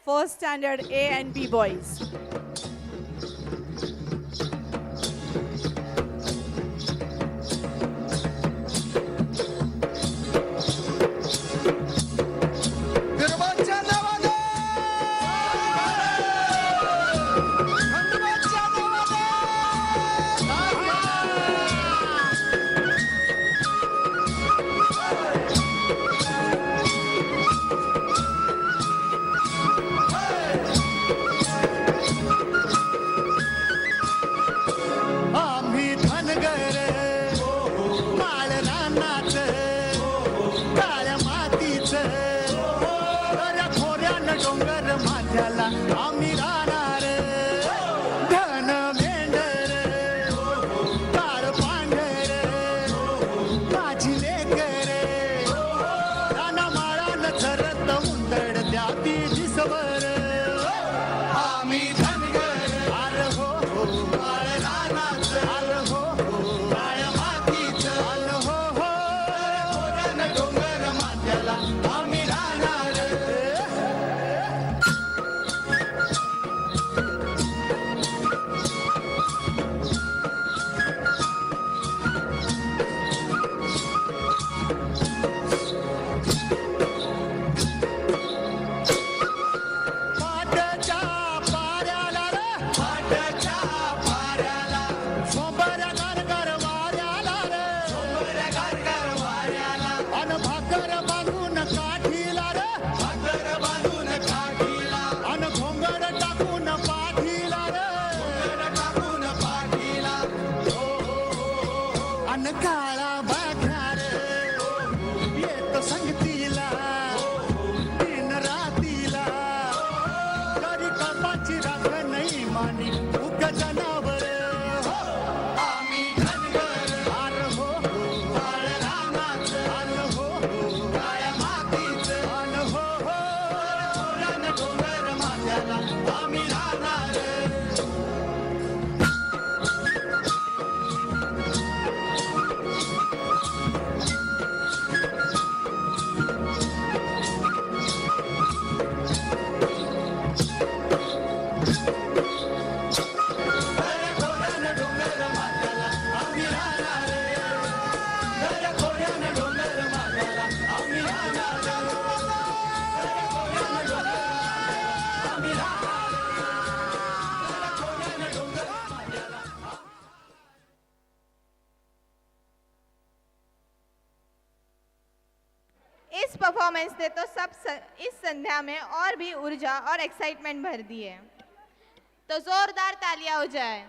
first standard A and B boys. आम्ही राहणार धन मेंढर काळ पांढर माझी लेकर राना माळान चरत उंदड द्याती दिसवर आम्ही धनगर आर हो काळ रानाच आर हो काळ मातीच आर हो धन डोंगर माथ्याला आम्ही राहणार काळा बाघार येत संगतीला दिन रातीला तरी कपाची राख नाही मानी उग जनावर आम्ही धनगर आर हो काळ रानाच आर हो काळ मातीच आर हो रण डोंगर माथ्याला आम्ही राहणार इस परफॉर्मेंस ने तो इस संध्या में और भी ऊर्जा और एक्साइटमेंट भर दी है, तो जोरदार तालियां हो जाए।